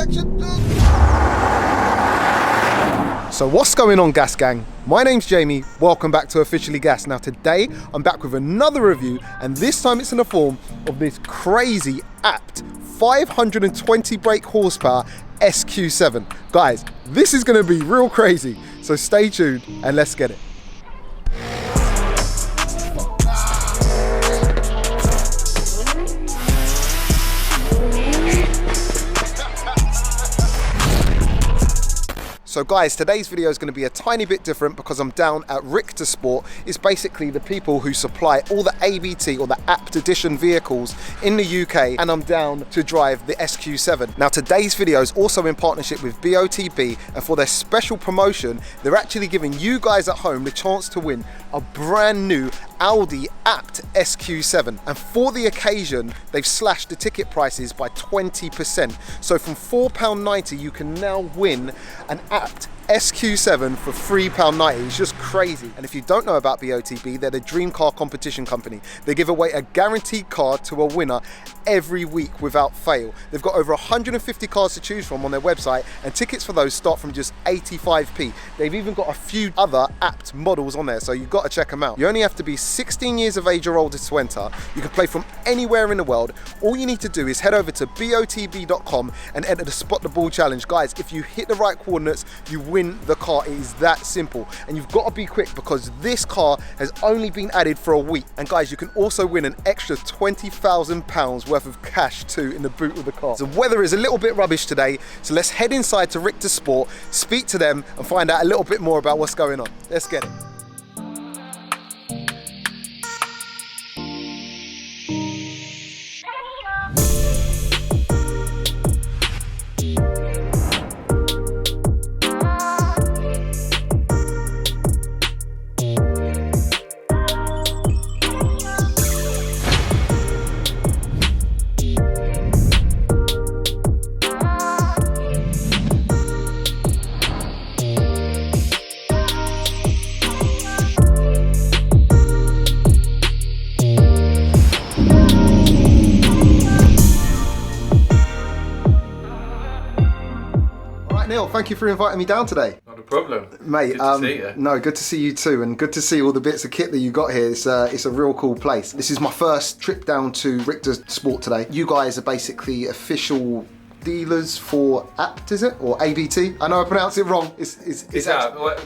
traction. So what's going on, Gas Gang? My name's Jamie, welcome back to Officially Gas. Now today, I'm back with another review, and this time it's in the form of this crazy apt 520 brake horsepower SQ7. Guys, this is gonna be real crazy, so stay tuned and let's get it. So guys, today's video is going to be a tiny bit different because I'm down at Richters Sport. It's basically the people who supply all the ABT or the apt edition vehicles in the UK, and I'm down to drive the SQ7. Now today's video is also in partnership with BOTB, and for their special promotion, they're actually giving you guys at home the chance to win a brand new Audi apt SQ7, and for the occasion they've slashed the ticket prices by 20%. So from £4.90 you can now win an apt SQ7 for £3.90. It's just crazy. And if you don't know about BOTB, they're the dream car competition company. They give away a guaranteed car to a winner every week without fail. They've got over 150 cars to choose from on their website, and tickets for those start from just 85p. They've even got a few other apt models on there, so you've got to check them out. You only have to be 16 years of age or older to enter. You can play from anywhere in the world. All you need to do is head over to botb.com and enter the Spot the Ball challenge. Guys, if you hit the right coordinates, you win the car. It is that simple, and you've got to be quick because this car has only been added for a week. And guys, you can also win an extra £20,000 worth of cash too in the boot of the car. The weather is a little bit rubbish today, so let's head inside to Richters Sport, speak to them and find out a little bit more about what's going on. Let's get it. Neil, thank you for inviting me down today. Not a problem. Mate, good to see you. No, good to see you too, and good to see all the bits of kit that you got here. It's a real cool place. This is my first trip down to Richters Sport today. You guys are basically official dealers for apt, is it? Or ABT? I know I pronounced it wrong. It's apt. Well,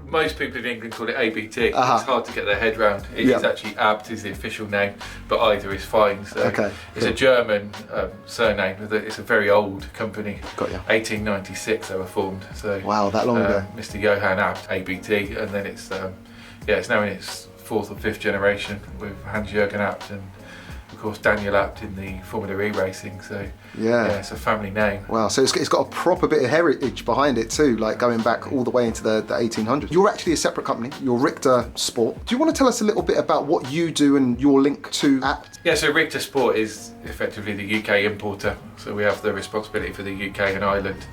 most people in England call it ABT. It's hard to get their head round. It is actually apt is the official name, but either is fine. So it's a German surname. It's a very old company. Got you. 1896 they were formed. So wow, that long ago. Mr. Johann Abt, ABT, and then it's it's now in its 4th or 5th generation with Hans-Jürgen Abt and of course Daniel Abt in the Formula E racing. So yeah, it's a family name. Wow, so it's got a proper bit of heritage behind it too, like going back all the way into the 1800s. You're actually a separate company, you're Richters Sport. Do you want to tell us a little bit about what you do and your link to apt? Yeah, so Richters Sport is effectively the UK importer, so we have the responsibility for the UK and Ireland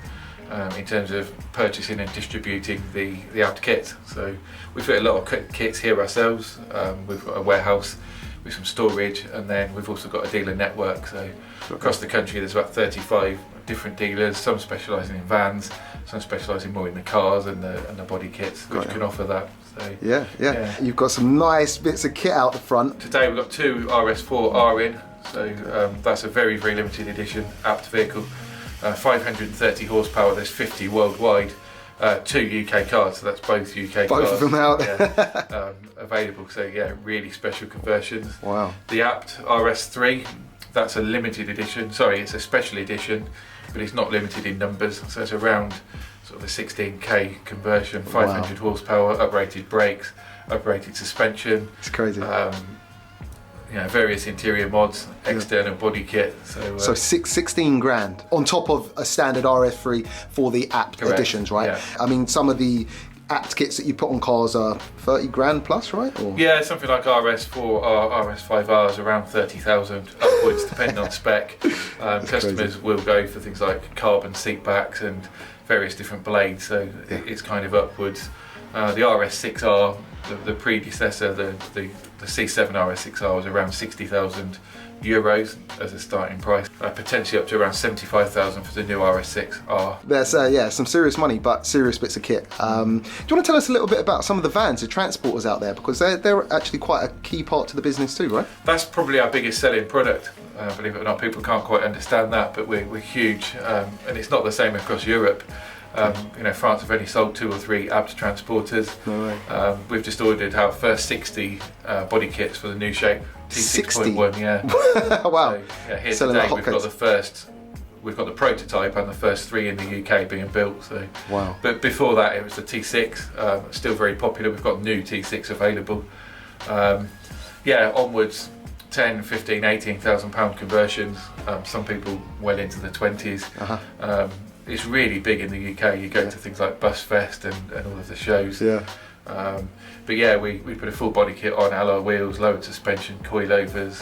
in terms of purchasing and distributing the apt kits. So we fit a lot of kits here ourselves. We've got a warehouse with some storage, and then we've also got a dealer network. So across the country there's about 35 different dealers, some specialising in vans, some specialising more in the cars and the body kits, which can offer that. So yeah, you've got some nice bits of kit out the front. Today we've got 2 RS4R in, so that's a very, very limited edition apt vehicle. 530 horsepower, there's 50 worldwide. 2 UK cars, so that's both UK cars. Both of them out there. Available, so yeah, really special conversions. Wow. The apt RS3, that's a limited edition, sorry, it's a special edition, but it's not limited in numbers, so it's around sort of a 16k conversion, 500 horsepower, uprated brakes, uprated suspension. It's crazy. Various interior mods, external body kit. So 16 grand on top of a standard RS3 for the apt editions, right? Yeah. I mean, some of the apt kits that you put on cars are 30 grand plus, right? Or? Yeah, something like RS4 or RS5Rs around 30,000 upwards, depending on spec. Customers will go for things like carbon seat backs and various different blades, so it's kind of upwards. The RS6R The predecessor, the C7 RS6R, was around €60,000 as a starting price, potentially up to around 75,000 for the new RS6R. That's yeah, some serious money, but serious bits of kit. Do you want to tell us a little bit about some of the vans, the transporters out there, because they're actually quite a key part to the business too, right? That's probably our biggest selling product. Believe it or not, people can't quite understand that, but we're huge, and it's not the same across Europe. You know, France have only sold 2 or 3 ABT transporters. No way. We've just ordered our first 60 body kits for the new shape T6.1. Yeah. Wow. So, yeah, here Selling today like we've got the prototype and the first 3 in the UK being built. So. Wow. But before that, it was the T6. Still very popular. We've got new T6 available. Yeah, onwards. 10, 15, 18,000 pound conversions. Some people well into the 20s. It's really big in the UK. You go to things like Busfest and all of the shows. Yeah. But yeah, we put a full body kit on, alloy wheels, lowered suspension, coilovers,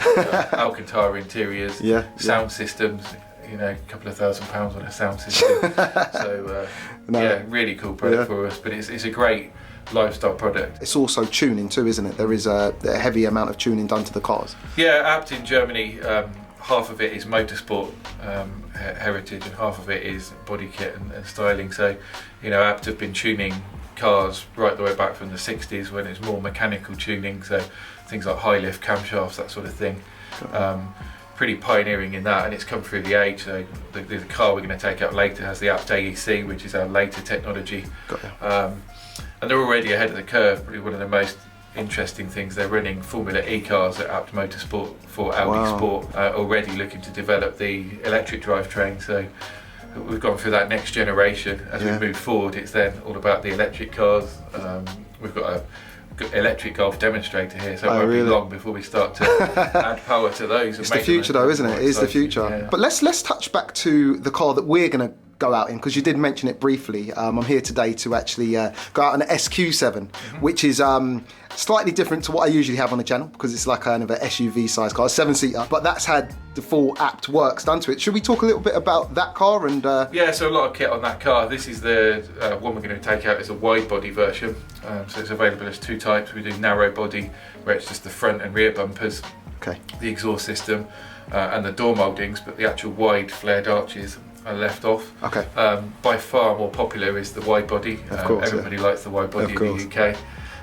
Alcantara interiors, sound systems. You know, a couple of £1,000 on a sound system. So yeah, really cool product for us. But it's a great lifestyle product. It's also tuning too, isn't it? There is a heavy amount of tuning done to the cars. Yeah, ABT in Germany, half of it is motorsport heritage and half of it is body kit and styling. So, you know, ABT have been tuning cars right the way back from the 60s when it's more mechanical tuning. So things like high lift camshafts, that sort of thing. Pretty pioneering in that, and it's come through the age. So the car we're going to take out later has the ABT AEC, which is our later technology. And they're already ahead of the curve. Probably one of the most interesting things, they're running Formula E cars at ABT Motorsport for Audi Sport, already looking to develop the electric drivetrain. So we've gone through that next generation. As we move forward, it's then all about the electric cars. We've got a electric golf demonstrator here, so it won't be long before we start to add power to those. It's the future though, isn't it? It is the future. Yeah. But let's touch back to the car that we're going to go out in, because you did mention it briefly. I'm here today to actually go out in an SQ7, which is slightly different to what I usually have on the channel, because it's like kind of an SUV size car, 7-seater, but that's had the full ABT works done to it. Should we talk a little bit about that car? And yeah, so a lot of kit on that car. This is the one we're going to take out is a wide body version, so it's available as 2 types. We do narrow body, where it's just the front and rear bumpers, the exhaust system and the door mouldings, but the actual wide flared arches are left off. By far more popular is the wide body. Everybody likes the wide body in the UK.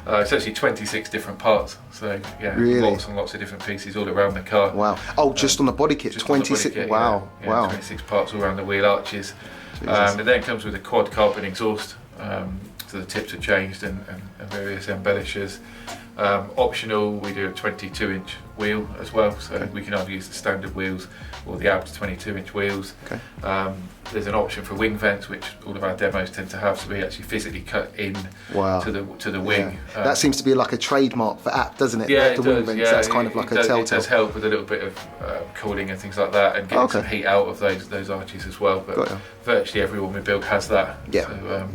It's actually 26 different parts, so yeah, lots and lots of different pieces all around the car. Wow. Oh, just on the body kit, 26. Wow. Yeah, wow. 26 parts all around the wheel arches. It then comes with a quad carbon exhaust, so the tips are changed and various embellishers. Optional, we do a 22-inch wheel as well, so we can either use the standard wheels or the ABT 22-inch wheels. There's an option for wing vents, which all of our demos tend to have, so we actually physically cut in to the wing. That seems to be like a trademark for ABT, doesn't it? Yeah, the wing vents, that's kind of like a telltale. It does help with a little bit of cooling and things like that, and getting some heat out of those arches as well. But virtually everyone we build has that. So,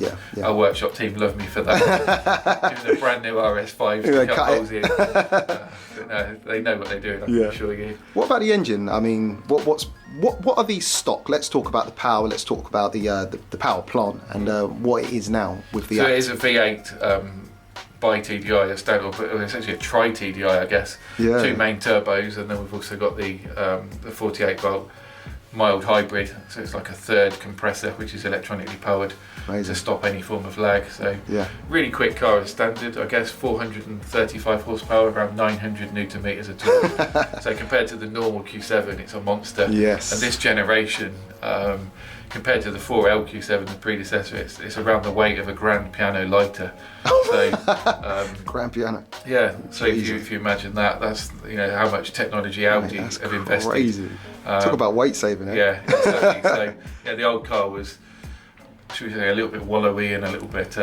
our workshop team love me for that. Even a brand new RS5 to cut holes in. But no, they know what they're doing, I can assure you. What about the engine? I mean, what are these stock? Let's talk about the power. Let's talk about the power plant and what it is now with the. So it is a V8 by TDI, a standard, but essentially a tri TDI, I guess. 2 main turbos, and then we've also got the 48 volt mild hybrid. So it's like a third compressor, which is electronically powered to stop any form of lag. So really quick car as standard, I guess. 435 horsepower, around 900 newton meters of torque. So compared to the normal Q7, it's a monster. And this generation, compared to the 4L Q7, the predecessor, it's around the weight of a grand piano lighter. So grand piano. Yeah. So if you imagine that, that's how much technology Audi have invested. Crazy. Talk about weight saving. Yeah, exactly. So yeah, the old car was, should we say, a little bit wallowy and a little bit.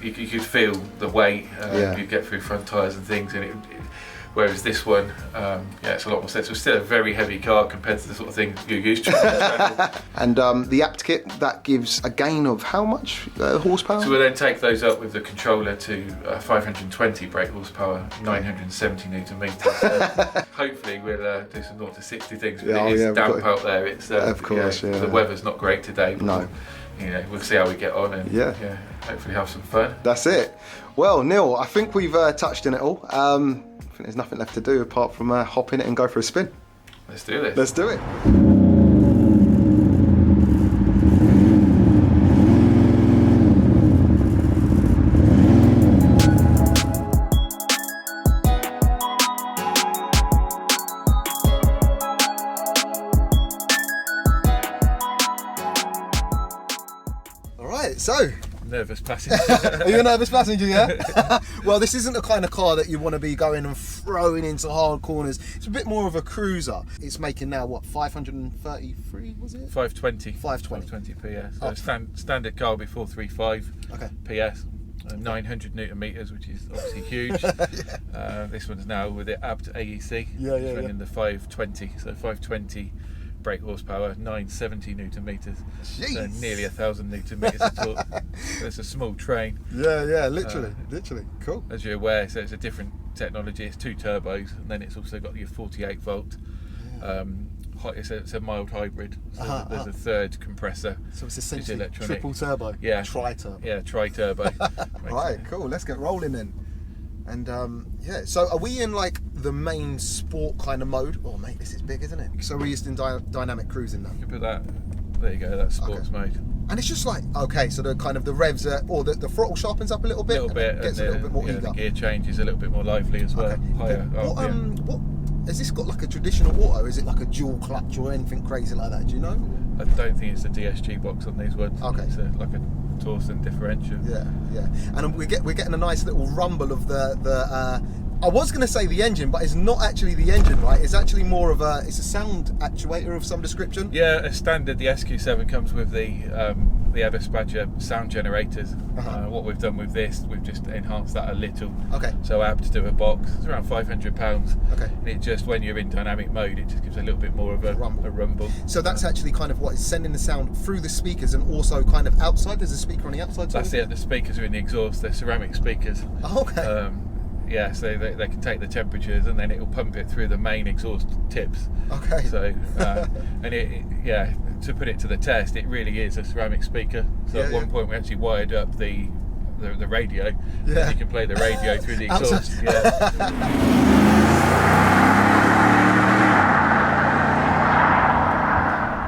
You could feel the weight you get through front tyres and things, and whereas this one, it's a lot more sensible. It's still a very heavy car compared to the sort of thing you're used to. And the ABT kit, that gives a gain of how much horsepower? So we'll then take those up with the controller to 520 brake horsepower, 970 newton meters. So hopefully we'll do some 0 to 60 things. But it is damp out there. It's of course, the weather's not great today. No. We'll see how we get on and hopefully have some fun. That's it. Well, Neil, I think we've touched on it all. I think there's nothing left to do apart from hop in it and go for a spin. Let's do this. Let's do it. All right, so. Nervous passenger. Are you a nervous passenger, yeah? Well, this isn't the kind of car that you want to be going and throwing into hard corners. It's a bit more of a cruiser. It's making now, what, 533, was it? 520. 520. 520 PS. So standard car will be 435 PS. 900 newton meters, which is obviously huge. Yeah. This one's now with it apt AEC. Yeah. Running the 520. So 520 brake horsepower, 970 newton meters. So nearly 1,000 newton meters of torque. So it's a small train. Yeah, literally. Cool. As you're aware, so it's a different technology. It's 2 turbos, and then it's also got your 48 volt. It's a mild hybrid. So there's a third compressor. So it's essentially electronic. triple turbo. Yeah. Tri-turbo. Yeah, tri-turbo. Right, cool. Let's get rolling then. And yeah, so are we in like the main sport kind of mode? Oh mate, this is big, isn't it? So we're just in dynamic cruising now. You can put that, there you go, that's sports mode. And it's just like, okay, so the kind of the revs or the throttle sharpens up a little bit. Gets a little bit more eager. The gear change is a little bit more lively as well. Higher what has this got, like a traditional auto? Is it like a dual clutch or anything crazy like that? Do you know? I don't think it's a DSG box on these ones. Okay. It's like a Torsen differential. Yeah. And we're getting a nice little rumble of the I was going to say the engine, but it's not actually the engine, right? It's actually more of it's a sound actuator of some description. Yeah, as standard, the SQ7 comes with the Abbas Badger sound generators. What we've done with this, we've just enhanced that a little. Okay. So apt to do a box. It's around £500. Okay. And it just, when you're in dynamic mode, it just gives a little bit more of a rumble. So that's actually kind of what is sending the sound through the speakers and also kind of outside. There's a speaker on the outside. That's it. The speakers are in the exhaust. They're ceramic speakers. Okay. Yeah, so they can take the temperatures and then it will pump it through the main exhaust tips. Okay. So, and to put it to the test, it really is a ceramic speaker. So at one point we actually wired up the radio. Yeah. And you can play the radio through the exhaust. Yeah.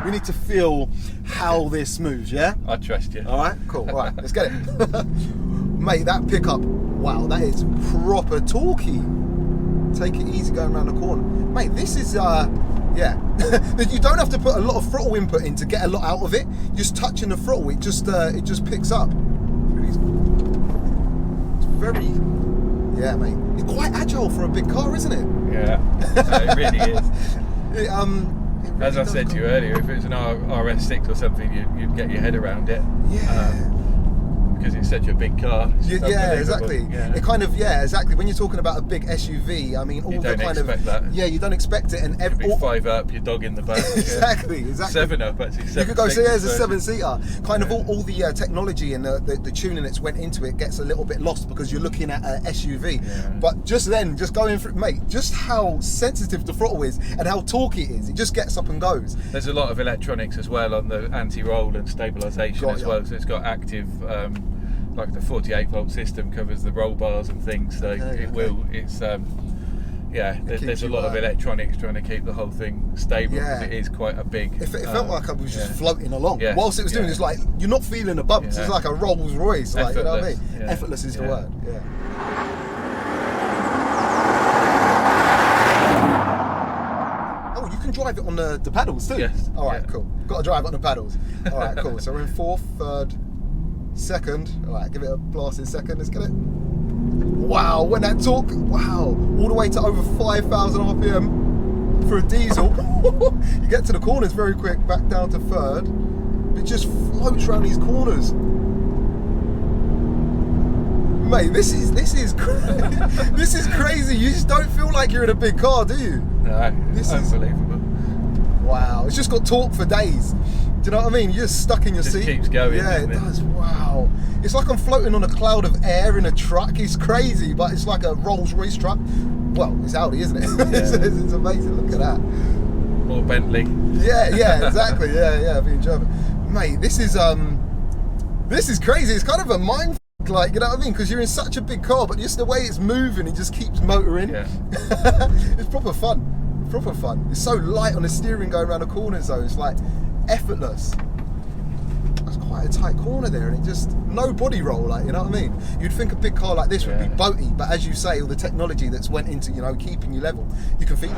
We need to feel how this moves, yeah? I trust you. All right, cool. All right, let's get it. Mate, that pickup, wow, that is proper torquey. Take it easy going around the corner. Mate, this is, yeah. You don't have to put a lot of throttle input in to get a lot out of it. Just touching the throttle, it just picks up. It's very, yeah, mate. It's quite agile for a big car, isn't it? Yeah, it really is. As I said to you earlier, if it was an RS6 or something, you'd get your head around it. Yeah. Because it's such a big car. Yeah, exactly. Yeah. It kind of, exactly. When you're talking about a big SUV, I mean, all the kind of that. Yeah, you don't expect it, and every 5 up, your dog in the back. Exactly. 7 up, actually. You could go say there's a 7-seater. Kind of all the technology and the tuning that's went into it gets a little bit lost because you're looking at an SUV. Yeah. But just going through, mate, just how sensitive the throttle is and how torquey it is, it just gets up and goes. There's a lot of electronics as well on the anti-roll and stabilisation as well. So it's got active. Like the 48 volt system covers the roll bars and things, so there's a lot of electronics trying to keep the whole thing stable because it is quite a big. It felt like I was just floating along whilst it was doing. It's like you're not feeling the bumps. It's like a Rolls Royce, like, you know what I mean? Yeah. Effortless is the word. Yeah. Oh, you can drive it on the paddles too. Yes. All right, cool. Got to drive it on the paddles. All right, cool. So we're in fourth, third, second. All right, give it a blast in second. Let's get it. Wow, when that torque, wow, all the way to over 5,000 RPM for a diesel. You get to the corners very quick, back down to third. It just floats around these corners. Mate, this is this is crazy. You just don't feel like you're in a big car, do you? No, this is unbelievable. Wow, it's just got torque for days. Do you know what I mean? You're just stuck in your seat. It keeps going. Yeah, it does. Wow. It's like I'm floating on a cloud of air in a truck. It's crazy, but it's like a Rolls Royce truck. Well, it's Audi, isn't it? Yeah. It's amazing. Look at that. Or Bentley. Yeah, exactly. Yeah, being German. Mate, this is crazy. It's kind of a mind, like, you know what I mean? Because you're in such a big car, but just the way it's moving, it just keeps motoring. Yeah. It's proper fun, proper fun. It's so light on the steering going around the corners though, it's like effortless. That's quite a tight corner there, and it just, no body roll, like, you know what I mean? You'd think a big car like this would be boaty, but as you say, all the technology that's went into, you know, keeping you level, you can feel it.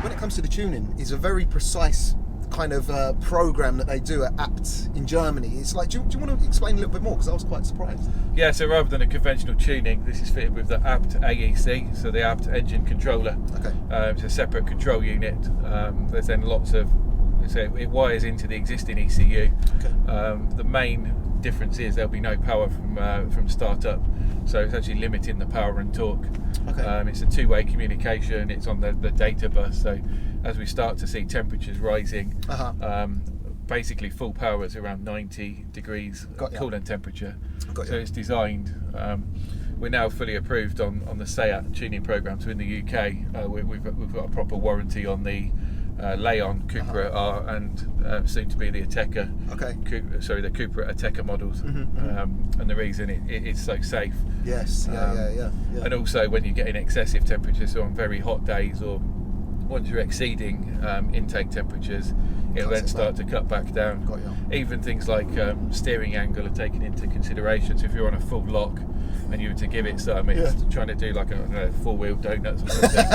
When it comes to the tuning, it's a very precise kind of program that they do at Abt in Germany. It's like, do you want to explain a little bit more, because I was quite surprised. Yeah, so rather than a conventional tuning, this is fitted with the Abt AEC, so the Abt engine controller. Okay. It's a separate control unit. There's then lots of, so it wires into the existing ECU. Okay. The main difference is there'll be no power from startup, so it's actually limiting the power and torque. Okay. It's a two-way communication. It's on the data bus, so as we start to see temperatures rising, basically full power is around 90 degrees coolant temperature. So it's designed, we're now fully approved on the SEAT tuning program. So in the UK, we've got a proper warranty on the Leon Cupra R and soon to be the Ateca. The Cupra Ateca models. And the reason it is so safe. Yes. Yeah. And also when you get in excessive temperatures, so on very hot days or once you're exceeding intake temperatures, it'll then start to cut back down. Even things like steering angle are taken into consideration. So if you're on a full lock and you were to give it some, it's trying to do like a four-wheel donuts or something,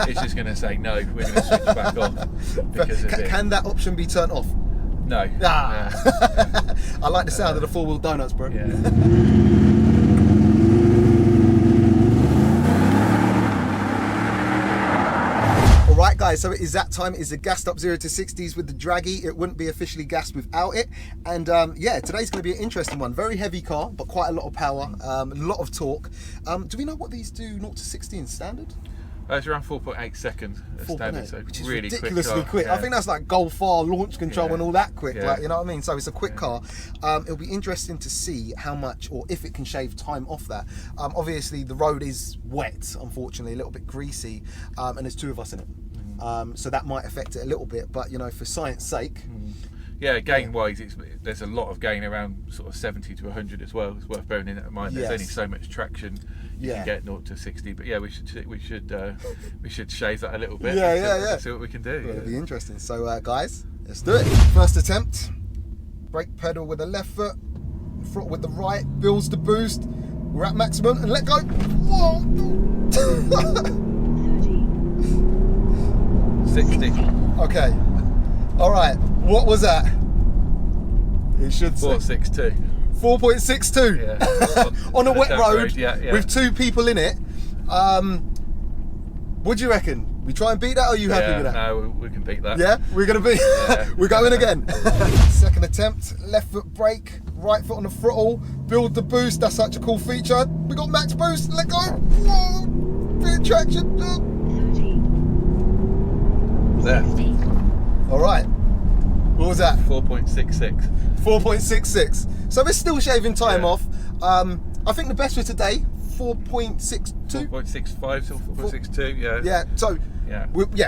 it's just going to say no, we're going to switch back off because of it. Can that option be turned off? No. I like the sound of the four-wheel donuts, bro. Right guys, so it is that time. It is the gassed up 0 to 60s with the Draggy. It wouldn't be officially gassed without it. And yeah, today's going to be an interesting one. Very heavy car, but quite a lot of power, a lot of torque. Do we know what these do 0 to 60 in standard? It's around 4.8 seconds standard, so which is really ridiculously quick. I think that's like Golf R launch control and all that quick, like, you know what I mean? So it's a quick car. It'll be interesting to see how much, or if it can shave time off that. Obviously the road is wet, unfortunately, a little bit greasy, and there's two of us in it. So that might affect it a little bit, but you know, for science sake. Yeah, gain wise, there's a lot of gain around sort of 70 to 100 as well. It's worth bearing in mind. There's only so much traction you can get 0 to 60, but yeah, we should shave that a little bit. See what we can do. It'll be interesting. So guys, let's do it. First attempt. Brake pedal with the left foot, throttle with the right, builds the boost. We're at maximum and let go. Whoa! 60. Okay. All right. What was that? It should say 4.62. 4.62. Yeah. On a wet road with two people in it. What do you reckon? We try and beat that, or are you happy with that? No, we can beat that. Yeah, we're gonna beat. We're going again. Second attempt. Left foot brake, right foot on the throttle. Build the boost. That's such a cool feature. We got max boost. Let go. Whoa. Bit of traction. There. All right. What was that? 4.66. 4.66. So we're still shaving time off. I think the best for today, 4.62. 4.65 to 4.62. Yeah. Yeah. So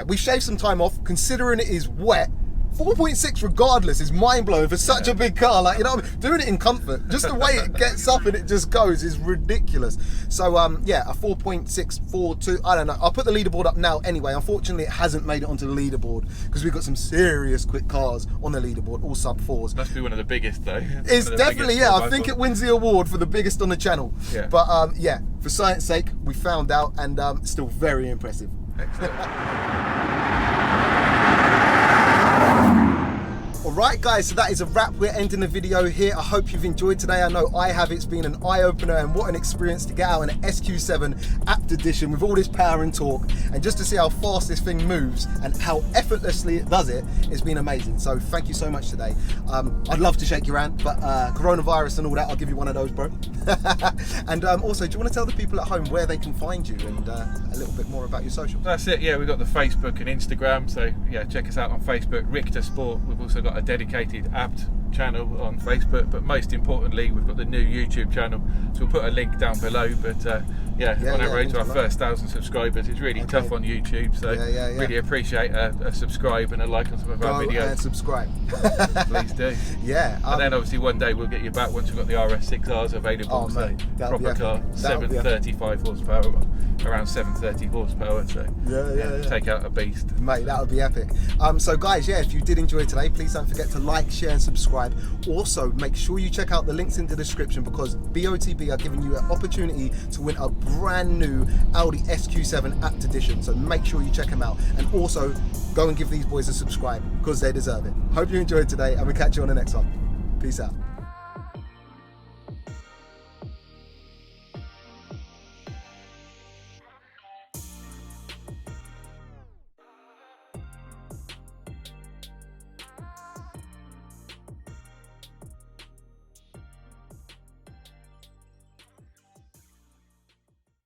we shaved some time off. Considering it is wet, 4.6 regardless is mind blowing for such a big car. Like, you know, doing it in comfort, just the way it gets up and it just goes is ridiculous. So yeah, a 4.642. I don't know. I'll put the leaderboard up now anyway. Unfortunately, it hasn't made it onto the leaderboard because we've got some serious quick cars on the leaderboard, all sub 4s. Must be one of the biggest though. It's definitely I think it wins the award for the biggest on the channel. Yeah. But yeah, for science sake, we found out, and still very impressive. Excellent. Alright guys, so that is a wrap. We're ending the video here. I hope you've enjoyed today. I know I have. It's been an eye-opener, and what an experience to get out in an SQ7 Abt Edition with all this power and torque, and just to see how fast this thing moves and how effortlessly it does it, it's been amazing. So thank you so much today. I'd love to shake your hand, but coronavirus and all that, I'll give you one of those, bro. And also, do you want to tell the people at home where they can find you and a little bit more about your socials? That's it, yeah, we've got the Facebook and Instagram, so yeah, check us out on Facebook, Richters Sport. We've also got a dedicated Abt channel on Facebook, but most importantly, we've got the new YouTube channel, so we'll put a link down below. But on our road to our first 1,000 subscribers. It's really tough on YouTube, so really appreciate a subscribe and a like on some of our videos. And subscribe. Please do. Yeah. And then obviously one day we'll get you back once we've got the RS6Rs available. Oh, so mate, proper car, 735 horsepower, around 730 horsepower. So take out a beast. Mate, that would be epic. So guys, if you did enjoy today, please don't forget to like, share and subscribe. Also, make sure you check out the links in the description, because BOTB are giving you an opportunity to win a brand new Audi SQ7 Apt Edition. So make sure you check them out, and also go and give these boys a subscribe because they deserve it. Hope you enjoyed today, and we'll catch you on the next one. Peace out.